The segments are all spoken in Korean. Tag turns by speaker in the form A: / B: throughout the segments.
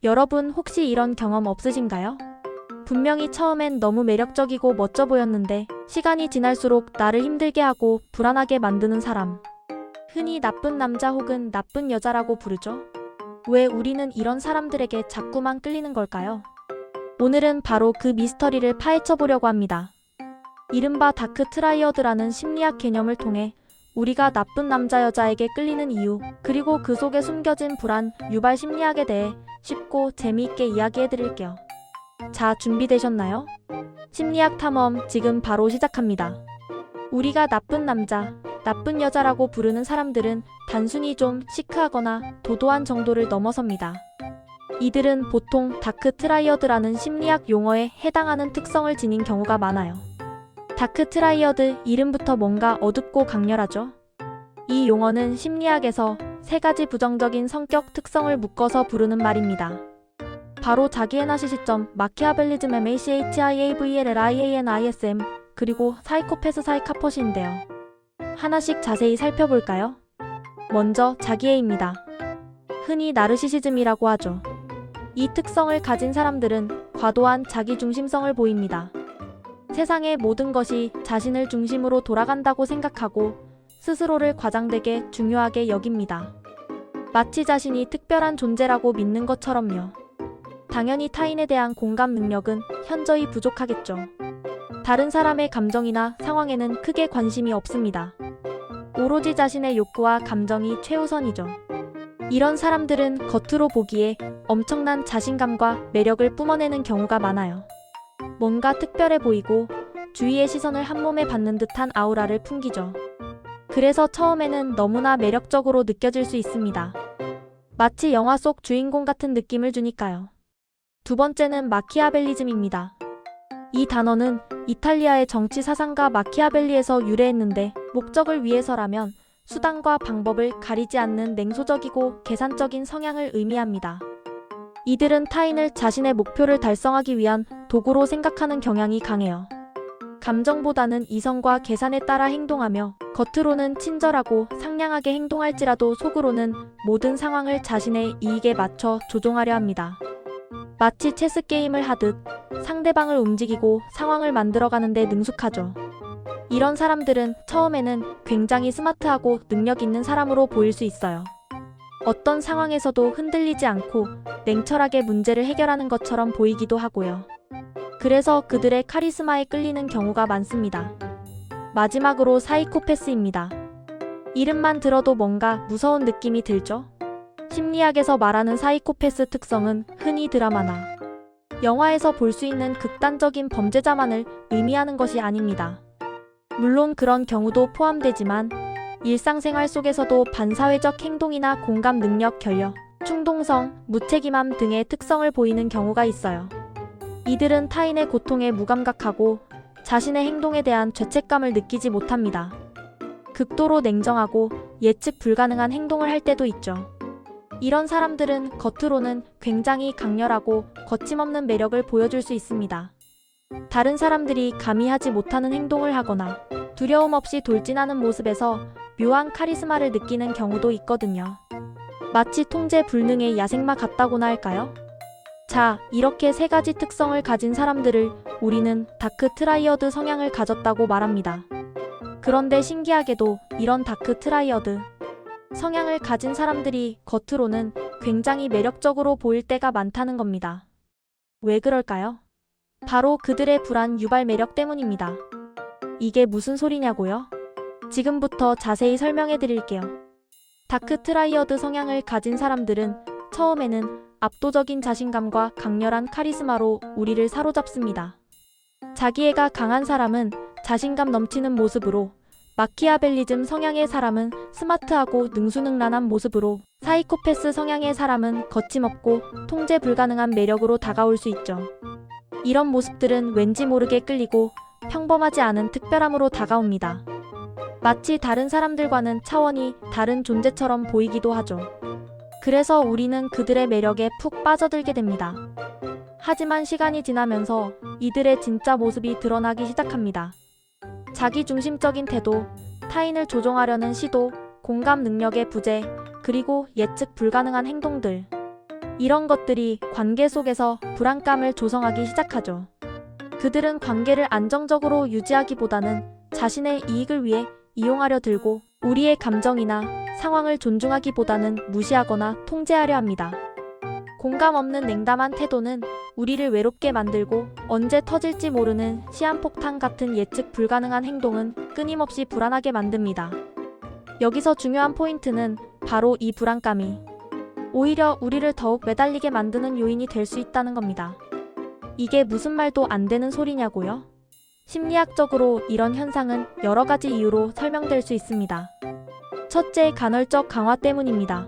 A: 여러분 혹시 이런 경험 없으신가요? 분명히 처음엔 너무 매력적이고 멋져 보였는데 시간이 지날수록 나를 힘들게 하고 불안하게 만드는 사람. 흔히 나쁜 남자 혹은 나쁜 여자라고 부르죠. 왜 우리는 이런 사람들에게 자꾸만 끌리는 걸까요? 오늘은 바로 그 미스터리를 파헤쳐 보려고 합니다. 이른바 다크 트라이어드라는 심리학 개념을 통해 우리가 나쁜 남자 여자에게 끌리는 이유, 그리고 그 속에 숨겨진 불안, 유발 심리학에 대해 쉽고 재미있게 이야기해 드릴게요. 자, 준비되셨나요? 심리학 탐험 지금 바로 시작합니다. 우리가 나쁜 남자, 나쁜 여자라고 부르는 사람들은 단순히 좀 시크하거나 도도한 정도를 넘어섭니다. 이들은 보통 다크 트라이어드라는 심리학 용어에 해당하는 특성을 지닌 경우가 많아요. 다크 트라이어드, 이름부터 뭔가 어둡고 강렬하죠? 이 용어는 심리학에서 세 가지 부정적인 성격 특성을 묶어서 부르는 말입니다. 바로 자기애나 시시점, 마키아벨리즘 MACHIAVLLIANISM, 그리고 사이코패스 사이카퍼시인데요. 하나씩 자세히 살펴볼까요? 먼저 자기애입니다. 흔히 나르시시즘이라고 하죠. 이 특성을 가진 사람들은 과도한 자기중심성을 보입니다. 세상의 모든 것이 자신을 중심으로 돌아간다고 생각하고 스스로를 과장되게 중요하게 여깁니다. 마치 자신이 특별한 존재라고 믿는 것처럼요. 당연히 타인에 대한 공감 능력은 현저히 부족하겠죠. 다른 사람의 감정이나 상황에는 크게 관심이 없습니다. 오로지 자신의 욕구와 감정이 최우선이죠. 이런 사람들은 겉으로 보기에 엄청난 자신감과 매력을 뿜어내는 경우가 많아요. 뭔가 특별해 보이고 주위의 시선을 한몸에 받는 듯한 아우라를 풍기죠. 그래서 처음에는 너무나 매력적으로 느껴질 수 있습니다. 마치 영화 속 주인공 같은 느낌을 주니까요. 두 번째는 마키아벨리즘입니다. 이 단어는 이탈리아의 정치 사상가 마키아벨리에서 유래했는데 목적을 위해서라면 수단과 방법을 가리지 않는 냉소적이고 계산적인 성향을 의미합니다. 이들은 타인을 자신의 목표를 달성하기 위한 도구로 생각하는 경향이 강해요. 감정보다는 이성과 계산에 따라 행동하며 겉으로는 친절하고 상냥하게 행동할지라도 속으로는 모든 상황을 자신의 이익에 맞춰 조종하려 합니다. 마치 체스 게임을 하듯 상대방을 움직이고 상황을 만들어가는데 능숙하죠. 이런 사람들은 처음에는 굉장히 스마트하고 능력 있는 사람으로 보일 수 있어요. 어떤 상황에서도 흔들리지 않고 냉철하게 문제를 해결하는 것처럼 보이기도 하고요. 그래서 그들의 카리스마에 끌리는 경우가 많습니다. 마지막으로 사이코패스입니다. 이름만 들어도 뭔가 무서운 느낌이 들죠? 심리학에서 말하는 사이코패스 특성은 흔히 드라마나 영화에서 볼 수 있는 극단적인 범죄자만을 의미하는 것이 아닙니다. 물론 그런 경우도 포함되지만 일상생활 속에서도 반사회적 행동이나 공감 능력 결여, 충동성, 무책임함 등의 특성을 보이는 경우가 있어요. 이들은 타인의 고통에 무감각하고 자신의 행동에 대한 죄책감을 느끼지 못합니다. 극도로 냉정하고 예측 불가능한 행동을 할 때도 있죠. 이런 사람들은 겉으로는 굉장히 강렬하고 거침없는 매력을 보여줄 수 있습니다. 다른 사람들이 감히 하지 못하는 행동을 하거나 두려움 없이 돌진하는 모습에서 묘한 카리스마를 느끼는 경우도 있거든요. 마치 통제 불능의 야생마 같다고나 할까요? 자, 이렇게 세 가지 특성을 가진 사람들을 우리는 다크 트라이어드 성향을 가졌다고 말합니다. 그런데 신기하게도 이런 다크 트라이어드 성향을 가진 사람들이 겉으로는 굉장히 매력적으로 보일 때가 많다는 겁니다. 왜 그럴까요? 바로 그들의 불안 유발 매력 때문입니다. 이게 무슨 소리냐고요? 지금부터 자세히 설명해 드릴게요. 다크 트라이어드 성향을 가진 사람들은 처음에는 압도적인 자신감과 강렬한 카리스마로 우리를 사로잡습니다. 자기애가 강한 사람은 자신감 넘치는 모습으로, 마키아벨리즘 성향의 사람은 스마트하고 능수능란한 모습으로, 사이코패스 성향의 사람은 거침없고 통제 불가능한 매력으로 다가올 수 있죠. 이런 모습들은 왠지 모르게 끌리고 평범하지 않은 특별함으로 다가옵니다. 마치 다른 사람들과는 차원이 다른 존재처럼 보이기도 하죠. 그래서 우리는 그들의 매력에 푹 빠져들게 됩니다. 하지만 시간이 지나면서 이들의 진짜 모습이 드러나기 시작합니다. 자기중심적인 태도, 타인을 조종하려는 시도, 공감 능력의 부재, 그리고 예측 불가능한 행동들. 이런 것들이 관계 속에서 불안감을 조성하기 시작하죠. 그들은 관계를 안정적으로 유지하기보다는 자신의 이익을 위해 이용하려 들고 우리의 감정이나 상황을 존중하기보다는 무시하거나 통제하려 합니다. 공감 없는 냉담한 태도는 우리를 외롭게 만들고 언제 터질지 모르는 시한폭탄 같은 예측 불가능한 행동은 끊임없이 불안하게 만듭니다. 여기서 중요한 포인트는 바로 이 불안감이 오히려 우리를 더욱 매달리게 만드는 요인이 될 수 있다는 겁니다. 이게 무슨 말도 안 되는 소리냐고요? 심리학적으로 이런 현상은 여러 가지 이유로 설명될 수 있습니다. 첫째, 간헐적 강화 때문입니다.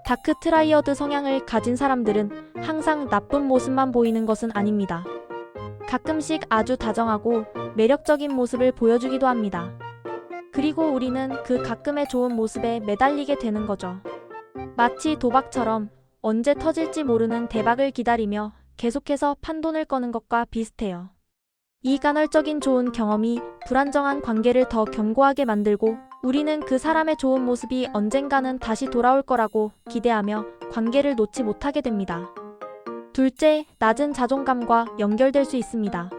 A: 다크 트라이어드 성향을 가진 사람들은 항상 나쁜 모습만 보이는 것은 아닙니다. 가끔씩 아주 다정하고 매력적인 모습을 보여주기도 합니다. 그리고 우리는 그 가끔의 좋은 모습에 매달리게 되는 거죠. 마치 도박처럼 언제 터질지 모르는 대박을 기다리며 계속해서 판돈을 거는 것과 비슷해요. 이 간헐적인 좋은 경험이 불안정한 관계를 더 견고하게 만들고 우리는 그 사람의 좋은 모습이 언젠가는 다시 돌아올 거라고 기대하며 관계를 놓지 못하게 됩니다. 둘째, 낮은 자존감과 연결될 수 있습니다.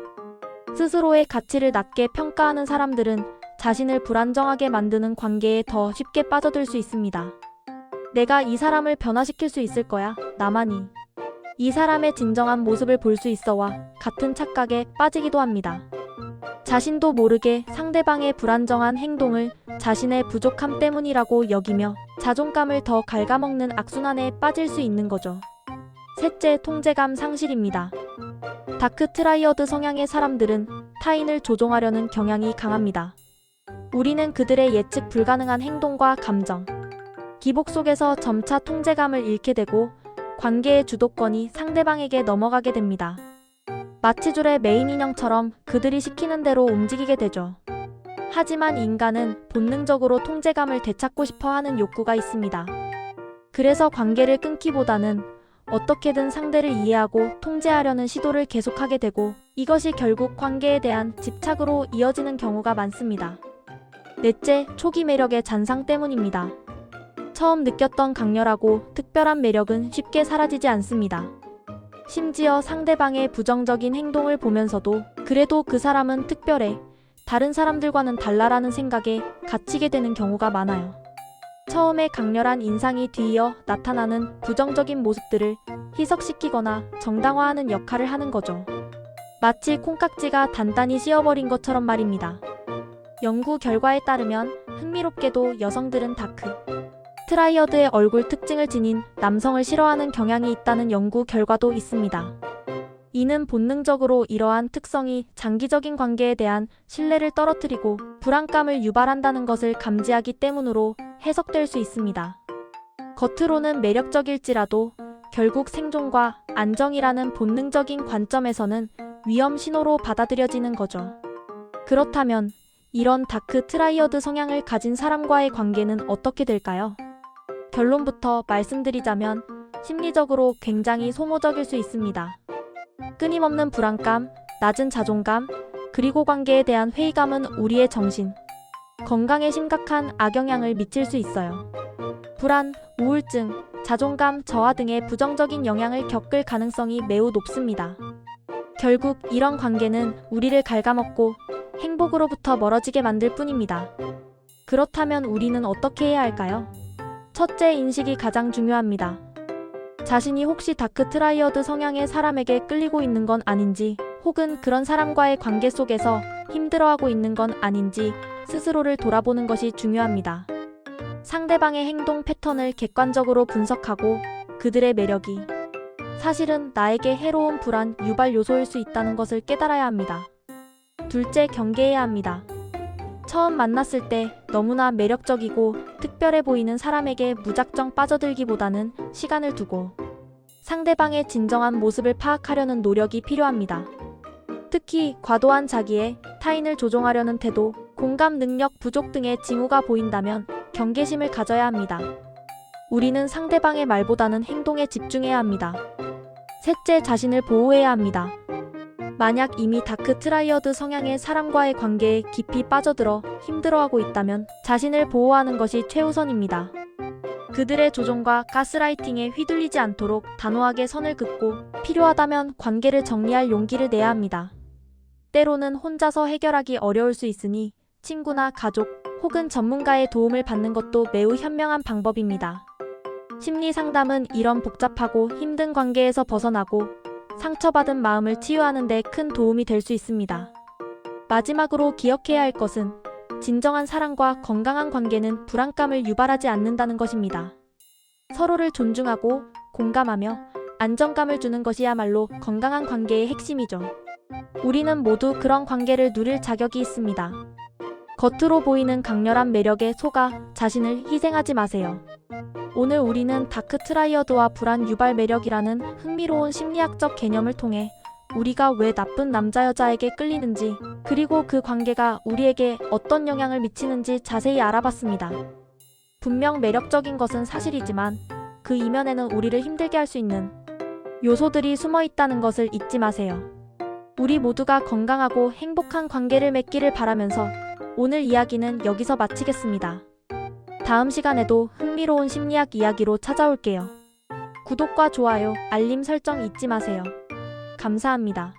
A: 스스로의 가치를 낮게 평가하는 사람들은 자신을 불안정하게 만드는 관계에 더 쉽게 빠져들 수 있습니다. 내가 이 사람을 변화시킬 수 있을 거야, 나만이. 이 사람의 진정한 모습을 볼 수 있어와 같은 착각에 빠지기도 합니다. 자신도 모르게 상대방의 불안정한 행동을 자신의 부족함 때문이라고 여기며 자존감을 더 갉아먹는 악순환에 빠질 수 있는 거죠. 셋째, 통제감 상실입니다. 다크 트라이어드 성향의 사람들은 타인을 조종하려는 경향이 강합니다. 우리는 그들의 예측 불가능한 행동과 감정, 기복 속에서 점차 통제감을 잃게 되고 관계의 주도권이 상대방에게 넘어가게 됩니다. 마취줄의 메인 인형처럼 그들이 시키는 대로 움직이게 되죠. 하지만 인간은 본능적으로 통제감을 되찾고 싶어 하는 욕구가 있습니다. 그래서 관계를 끊기보다는 어떻게든 상대를 이해하고 통제하려는 시도를 계속하게 되고 이것이 결국 관계에 대한 집착으로 이어지는 경우가 많습니다. 넷째, 초기 매력의 잔상 때문입니다. 처음 느꼈던 강렬하고 특별한 매력은 쉽게 사라지지 않습니다. 심지어 상대방의 부정적인 행동을 보면서도 그래도 그 사람은 특별해, 다른 사람들과는 달라라는 생각에 갇히게 되는 경우가 많아요. 처음에 강렬한 인상이 뒤이어 나타나는 부정적인 모습들을 희석시키거나 정당화하는 역할을 하는 거죠. 마치 콩깍지가 단단히 씌어버린 것처럼 말입니다. 연구 결과에 따르면 흥미롭게도 여성들은 다크 트라이어드의 얼굴 특징을 지닌 남성을 싫어하는 경향이 있다는 연구 결과도 있습니다. 이는 본능적으로 이러한 특성이 장기적인 관계에 대한 신뢰를 떨어뜨리고 불안감을 유발한다는 것을 감지하기 때문으로 해석될 수 있습니다. 겉으로는 매력적일지라도 결국 생존과 안정이라는 본능적인 관점에서는 위험 신호로 받아들여지는 거죠. 그렇다면 이런 다크 트라이어드 성향을 가진 사람과의 관계는 어떻게 될까요? 결론부터 말씀드리자면 심리적으로 굉장히 소모적일 수 있습니다. 끊임없는 불안감, 낮은 자존감, 그리고 관계에 대한 회의감은 우리의 정신, 건강에 심각한 악영향을 미칠 수 있어요. 불안, 우울증, 자존감 저하 등의 부정적인 영향을 겪을 가능성이 매우 높습니다. 결국 이런 관계는 우리를 갉아먹고 행복으로부터 멀어지게 만들 뿐입니다. 그렇다면 우리는 어떻게 해야 할까요? 첫째, 인식이 가장 중요합니다. 자신이 혹시 다크 트라이어드 성향의 사람에게 끌리고 있는 건 아닌지, 혹은 그런 사람과의 관계 속에서 힘들어하고 있는 건 아닌지 스스로를 돌아보는 것이 중요합니다. 상대방의 행동 패턴을 객관적으로 분석하고 그들의 매력이 사실은 나에게 해로운 불안 유발 요소일 수 있다는 것을 깨달아야 합니다. 둘째, 경계해야 합니다. 처음 만났을 때 너무나 매력적이고 특별해 보이는 사람에게 무작정 빠져들기보다는 시간을 두고 상대방의 진정한 모습을 파악하려는 노력이 필요합니다. 특히 과도한 자기애, 타인을 조종하려는 태도, 공감 능력 부족 등의 징후가 보인다면 경계심을 가져야 합니다. 우리는 상대방의 말보다는 행동에 집중해야 합니다. 셋째, 자신을 보호해야 합니다. 만약 이미 다크 트라이어드 성향의 사람과의 관계에 깊이 빠져들어 힘들어하고 있다면 자신을 보호하는 것이 최우선입니다. 그들의 조종과 가스라이팅에 휘둘리지 않도록 단호하게 선을 긋고 필요하다면 관계를 정리할 용기를 내야 합니다. 때로는 혼자서 해결하기 어려울 수 있으니 친구나 가족 혹은 전문가의 도움을 받는 것도 매우 현명한 방법입니다. 심리 상담은 이런 복잡하고 힘든 관계에서 벗어나고 상처받은 마음을 치유하는 데 큰 도움이 될 수 있습니다. 마지막으로 기억해야 할 것은 진정한 사랑과 건강한 관계는 불안감을 유발하지 않는다는 것입니다. 서로를 존중하고 공감하며 안정감을 주는 것이야말로 건강한 관계의 핵심이죠. 우리는 모두 그런 관계를 누릴 자격이 있습니다. 겉으로 보이는 강렬한 매력에 속아 자신을 희생하지 마세요. 오늘 우리는 다크 트라이어드와 불안 유발 매력이라는 흥미로운 심리학적 개념을 통해 우리가 왜 나쁜 남자 여자에게 끌리는지, 그리고 그 관계가 우리에게 어떤 영향을 미치는지 자세히 알아봤습니다. 분명 매력적인 것은 사실이지만 그 이면에는 우리를 힘들게 할 수 있는 요소들이 숨어 있다는 것을 잊지 마세요. 우리 모두가 건강하고 행복한 관계를 맺기를 바라면서 오늘 이야기는 여기서 마치겠습니다. 다음 시간에도 흥미로운 심리학 이야기로 찾아올게요. 구독과 좋아요, 알림 설정 잊지 마세요. 감사합니다.